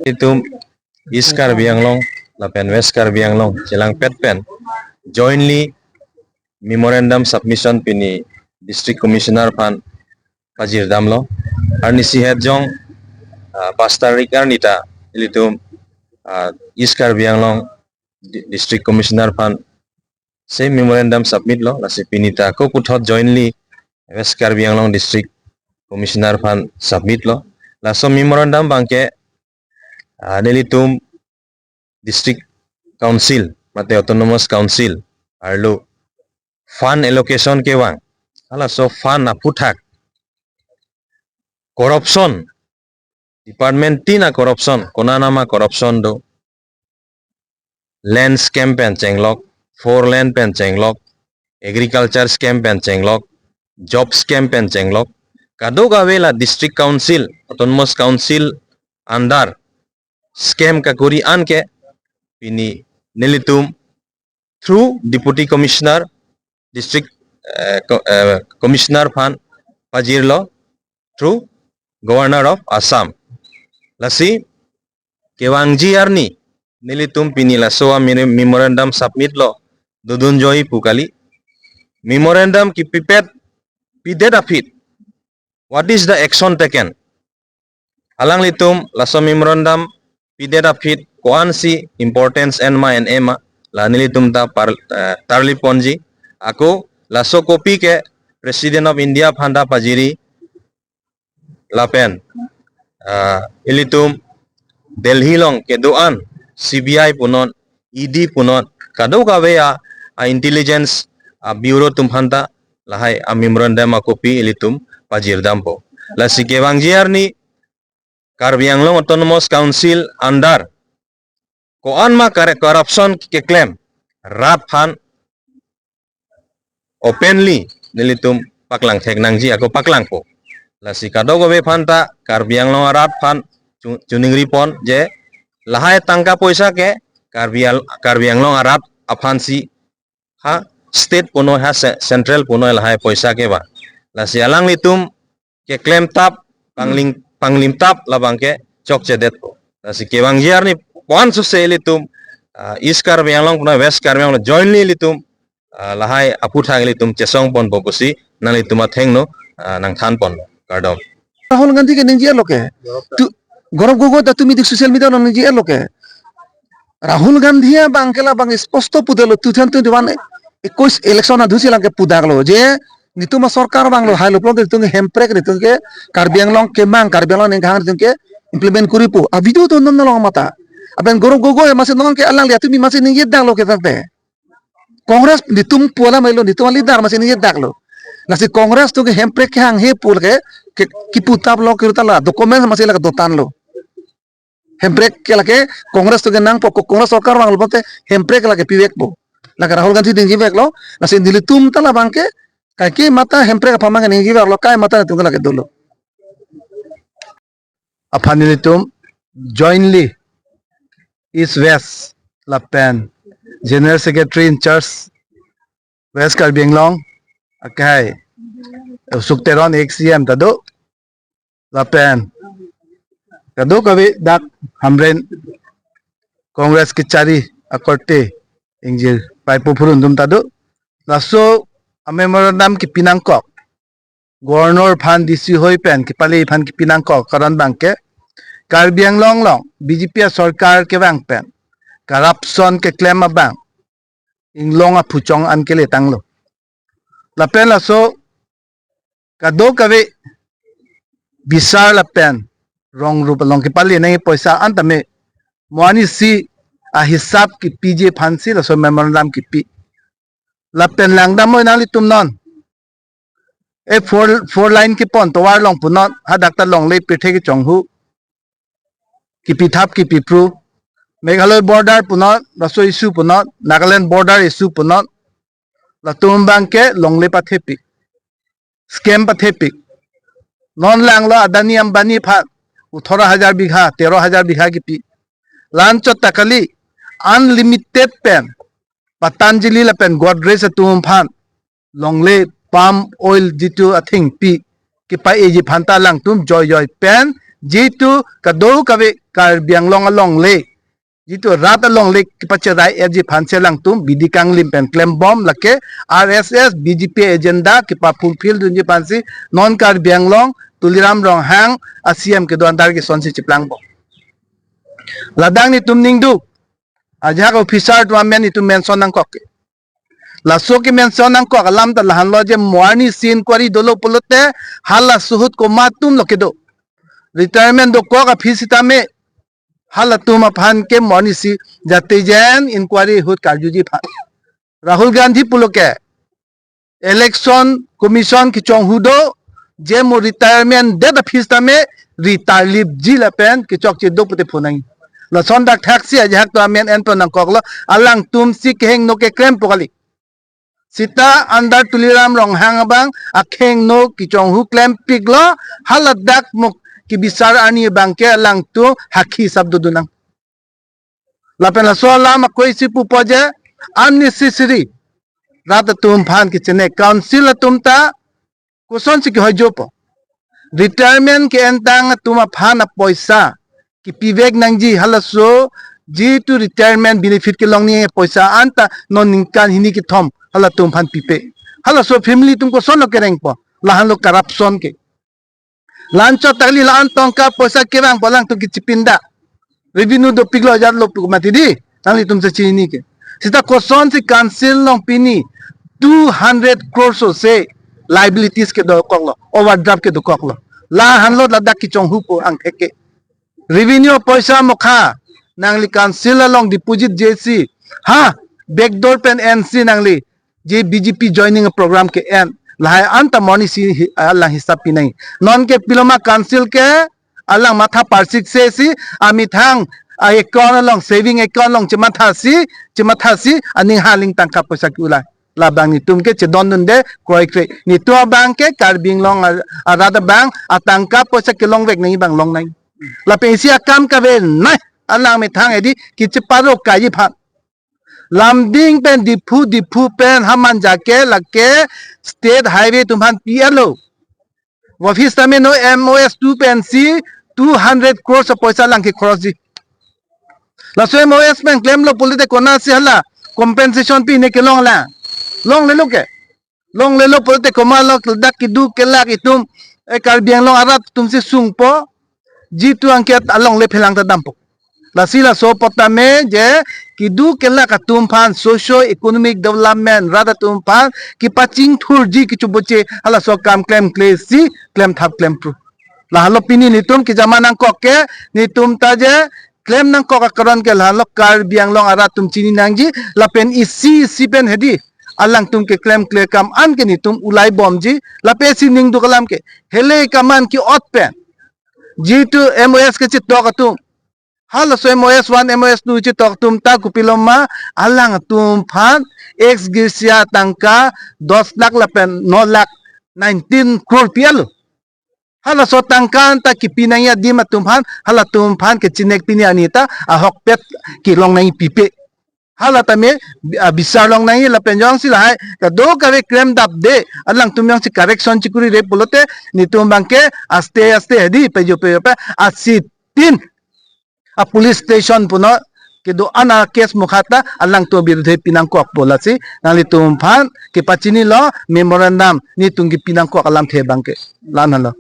Itu East Karbi Anglong, lapen West Karbi Anglong, jelang petpen, jointly memorandum submission pini District Commissioner pan Pajir Damlo, Arnisi Hedjong, Pastarikar Nita, itu East Karbi Anglong District Commissioner pan same memorandum submit lo, lasi pinita ko kuthot jointly West Karbi Anglong District Commissioner pan submit lo, laso memorandum bangke nilitum District Council, mate Autonomous Council, arlo fund allocation ke wang, ala so fund aputhak, corruption, department tina corruption, konanama corruption do, land scam pen chenglok, for land pen chenglok, agriculture scam pen chenglok, job scam pen chenglok, kado gawela District Council, Autonomous Council andar scam kakuri anke pini nilitum through Deputy Commissioner District Commissioner Fan Pajirlo through Governor of Assam lasi Kewangji arni nilitum pini lasoa memorandum submit lo dudun joy pukali memorandum ki pipet pidet afit what is the action taken alang litum laso memorandum pidet afit koan si importance enma and ema la nilitum ta tarli ponji ako laso kopi ke President of India Phanda Pajiri lapen ilitum Delhi long ke doan CBI punon ED punon kado kawe intelligence bureau tumhanta lahai memorandum kopi ilitum Pajir dampo la sikewang jiarni Karbi Anglong Autonomous Council andar koan ma corruption ke claim rat phan openly nilitum paklang theknangji ako paklang po lasi kado gobe phanta Karbi Anglong rat phan chuning ripon je lahai tangka poisa ke Karbi Anglong rat aphansi ha state puno ha central puno lahai poisa ke ba lasi alang litum ke claim tap panglim tap labang ke chok chedet po lasi kewang jiar ni koan su se litum East Karbi Anglong puno West Karbi Anglong jointly litum lahai aputhang litum chesong pon bokusi nang litum athengno nang than pon kardom Rahul Gandhi के निजी लोके गौरव गोगोई ता तुम social media no निजी लोके राहुल गांधी बांकेला बांग स्पष्ट पुदेलो 2021 election धुसी लाके पुदागलो जे नितुम सरकार बांगलो हाइलो प्लग तुंगे हेम्प्रेक रे तुंगे कार्बी आंगलंग के मांग कार्बी आंगलंग ने गांग तुंगे इंप्लीमेंट करिपो अबिदो तो नन लंग माता अबेन गौरव गोगोई मासे नंग के अलांग लिया तुमी मासे निजे दागलो के तते कांग्रेस नितुम पोला मैलो नितुम लीडर मासे निजे दागलो लासे कांग्रेस तुंगे हेम्प्रेक के हांग हे पुल के कि पुताब लो किरतला डॉक्यूमेंट मासे लगा दोतान लो हेम्प्रेक के लगे कांग्रेस तुंगे नांग पो कांग्रेस सरकार बांगलो बोते हेम्प्रेक लगे पिवेक पो लगा राहुल गांधी निजे बेकलो लासे निलितुम तला बांके काकी माता हेम्प्रेक फामांग निजे बेकलो काय माता तुंगे लगे दोलो Apanilitum jointly East West Lapen General Secretary in charge West Karbi Anglong akai sukteron XCM tado Lapen tado kavi dak hamren Congress ki chari akorte ingjil paipu phurundum tado laso memorandum ki pinangkok Governor Phan DC hoi pen ki pali phan ki pinangkok karan bangke Karbi Anglong long BJP सरकार के bank pen corruption के claim bank इंग्लोंग फुचोंग अन के लिए तंगलो लपेन लसो कदो कवे बिसार लपेन रोंग रूप लोंग के पाली नहीं पैसा अंत में मोनी सी आ हिसाब की पीजे फांसी लसो मेमोरेंडम की पी लपेन लंगदम मोय नाली तुम नॉन ए फोर लाइन की पॉन तो वार लोंग पुनॉन हा डॉक्टर लोंग ले पिठे की चोंगहू की पिथाप की पिप्रू Meghalaya border punot raso issue punot Nagaland border issue punot la tumbang ke longle pathepik scam pathepik non langlo Adani Ambani phat 18,000 बीघा 13,000 बीघा की पी लांचो तकली unlimited pen Patanjali la pen Godrej tum phan longle palm oil jitu athing pi ki pa eji phanta lang tum joy pen jitu kado kabe kar biang long along le jitu rat along le ki pa chai eji phanse lang tum bidikang lim pen claim bomb lake RSS BJP agenda ki pa fulfill dunji pansi non kar biang long tuliram rong hang ACM ke do andar ke sonsi chiplang bo ladang ni tum ning du ajak officer tu amen itu mention nang kok laso ki mention nang kok alam ta lahan lo je morning scene kwari dolo polote hala suhut ko matum lo kedo retirement do ko ka fisita me hala tuma phan ke morning si jate jen inquiry hut karjuji phan Rahul Gandhi puloke election commission ki chong hudo je mo retirement de da fisita me retire leave ji la pen ki chok che do pute phonai la sondak taxi ajak to amen ento nang koklo alang tum si keheng no ke krem pokali sita andar tuliram rong hang bang akheng no ki chong hu klem piglo haladak muk ki bisar ani bangke alang tu hakhi sabdo dunang lapen la so lama koi si pu poje unnecessary rat tum phan ki chene council tumta kuson si ki hojopo retirement ke entang tuma phan paisa ki pivek nangji halaso ji to retirement benefit ke long ni paisa anta non ninkan hini ki thom hala tum phan pipe halaso family tumko son lo kereng po lahan lo corruption ke lancho tagli lan tongka paisa ke bang bolang tu ki chipinda revenue do piglo jar lo mati di tangli tum se chini ke sita koson si council long pini 200 crores se liabilities ke do koklo overdraft ke do koklo la han lo ladak ki chong hu po ang theke revenue paisa mokha nangli council along deposit JC ha backdoor pen NC nangli je BJP joining a program ke en lahai anta moni si Allah hisab pi nahi non ke piloma council ke alang matha parsik se si ami thang account along saving account long chematha si aning haling tangka paisa ki ulai labang ni tum ke chedon dun de kroi kre ni to bank ke karbing long arada bank atangka paisa ke long vek nahi bang long nahi la pensia kam ka ve nai alang me thang edi kiche paro kai pha lambing pen dipu pen haman jake lake state highway tumhan pialo office tame no MOS 2 pen si 200 crores paisa lang ke cross ji la so MOS pen claim lo polite kona si hala compensation pi ne ke long le lo polite koma lo dak ki du ke lak itum e kar biang long arat tum si sung po jitu angket along le phelang ta dampo la sila so potame je kidu kela ka tumpan socio economic development rada tumpan ki paching thur ji ki chuboche hala so kam claim si claim thap claim pru la halo pini ni tum ki jamanang kokke ni tum ta je claim nang kok karon ke la lo kar biang long ara tum chini nangji la pen isi pen hedi alang tum ke claim kam an ke ni tum ulai bom ji la pe si ning du kalam ke hele kaman ki ot pen G2 MOS ke chit tok tum hal so MOS 1 MOS 2 chit tok tum ta kupiloma alang tum phan ex girsia tangka 10 lakh la pen 9 lakh 19 crore pialo hala so tangkan ta kipinaya di matumhan hala tumhan ke chinek pini anita ahok pet ki long nai pipe hala tame bisar long nai la penjong si lai ka do ka ve krem dap de alang tumyang si correction chikuri re polote ni tumbangke aste hedi pe asitin a police station puno ke do ana case mukhata alang to birudhe pinangkok polasi nali tumphan ke pachini lo memorandum ni tunggi pinangkok alam the bangke lan halo